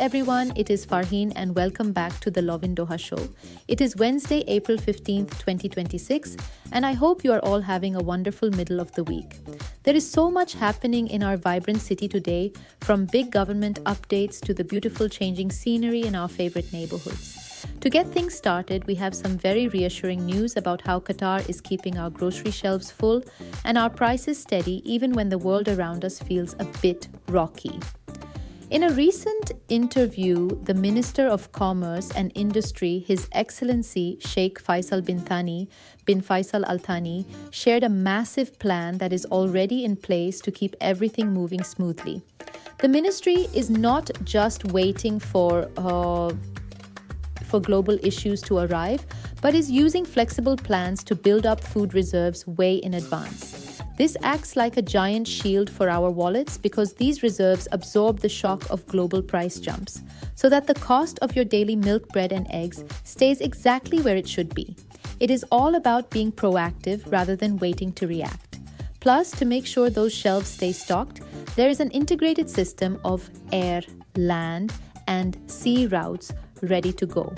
everyone, it is Farheen and welcome back to the Love in Doha show. It is Wednesday, April 15th, 2026, and I hope you are all having a wonderful middle of the week. There is so much happening in our vibrant city today, from big government updates to the beautiful changing scenery in our favorite neighborhoods. To get things started, we have some very reassuring news about how Qatar is keeping our grocery shelves full and our prices steady even when the world around us feels a bit rocky. In a recent interview, the Minister of Commerce and Industry, His Excellency Sheikh Faisal bin Faisal Al Thani, shared a massive plan that is already in place to keep everything moving smoothly. The ministry is not just waiting for global issues to arrive, but is using flexible plans to build up food reserves way in advance. This acts like a giant shield for our wallets because these reserves absorb the shock of global price jumps, so that the cost of your daily milk, bread, and eggs stays exactly where it should be. It is all about being proactive rather than waiting to react. Plus, to make sure those shelves stay stocked, there is an integrated system of air, land, and sea routes ready to go.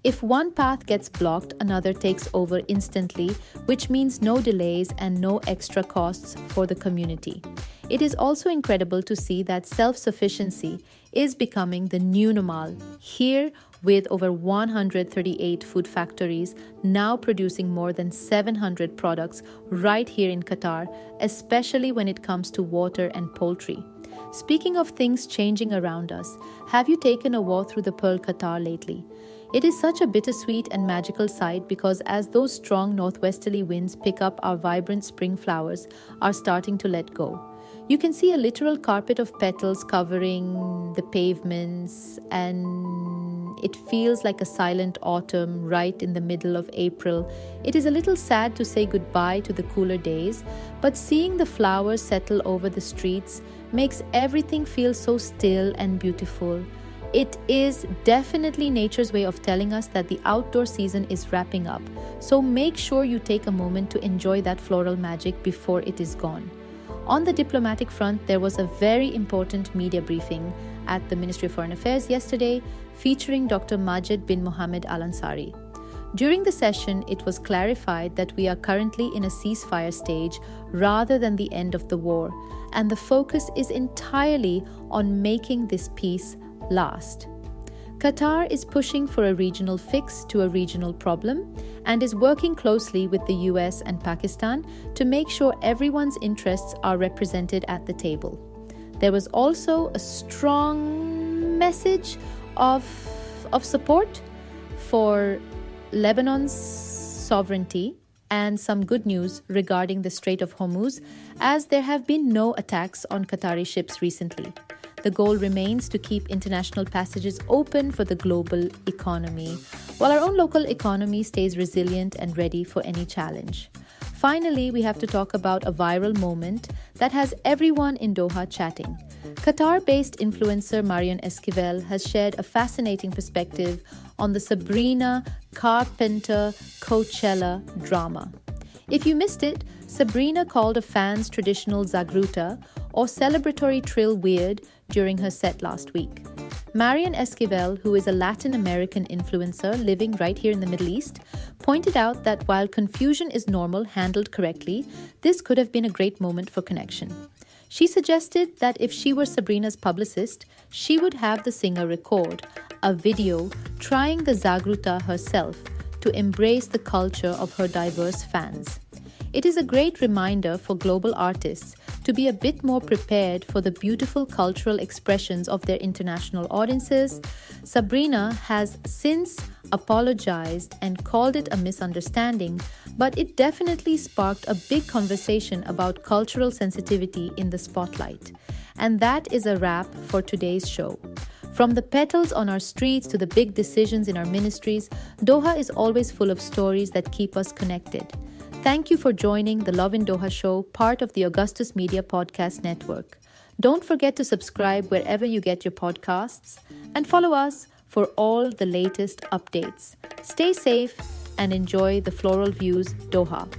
If one path gets blocked, another takes over instantly, which means no delays and no extra costs for the community. It is also incredible to see that self-sufficiency is becoming the new normal here, with over 138 food factories now producing more than 700 products right here in Qatar, especially when it comes to water and poultry. Speaking of things changing around us, have you taken a walk through the Pearl Qatar lately? It is such a bittersweet and magical sight because as those strong northwesterly winds pick up, our vibrant spring flowers are starting to let go. You can see a literal carpet of petals covering the pavements, and it feels like a silent autumn right in the middle of April. It is a little sad to say goodbye to the cooler days, but seeing the flowers settle over the streets makes everything feel so still and beautiful. It is definitely nature's way of telling us that the outdoor season is wrapping up, so make sure you take a moment to enjoy that floral magic before it is gone. On the diplomatic front, there was a very important media briefing at the Ministry of Foreign Affairs yesterday featuring Dr. Majid bin Mohammed Al Ansari. During the session, it was clarified that we are currently in a ceasefire stage rather than the end of the war, and the focus is entirely on making this peace last. Qatar is pushing for a regional fix to a regional problem and is working closely with the US and Pakistan to make sure everyone's interests are represented at the table. There was also a strong message of support for Lebanon's sovereignty and some good news regarding the Strait of Hormuz, as there have been no attacks on Qatari ships recently. The goal remains to keep international passages open for the global economy, while our own local economy stays resilient and ready for any challenge. Finally, we have to talk about a viral moment that has everyone in Doha chatting. Qatar-based influencer Marion Esquivel has shared a fascinating perspective on the Sabrina Carpenter Coachella drama. If you missed it, Sabrina called a fan's traditional zagruta or celebratory trill weird during her set last week. Marion Esquivel, who is a Latin American influencer living right here in the Middle East, pointed out that while confusion is normal handled correctly, this could have been a great moment for connection. She suggested that if she were Sabrina's publicist, she would have the singer record a video trying the zagruta herself to embrace the culture of her diverse fans. It is a great reminder for global artists to be a bit more prepared for the beautiful cultural expressions of their international audiences. Sabrina has since apologized and called it a misunderstanding, but it definitely sparked a big conversation about cultural sensitivity in the spotlight. And that is a wrap for today's show. From the petals on our streets to the big decisions in our ministries, Doha is always full of stories that keep us connected. Thank you for joining the Love in Doha show, part of the Augustus Media Podcast Network. Don't forget to subscribe wherever you get your podcasts and follow us for all the latest updates. Stay safe and enjoy the floral views, Doha.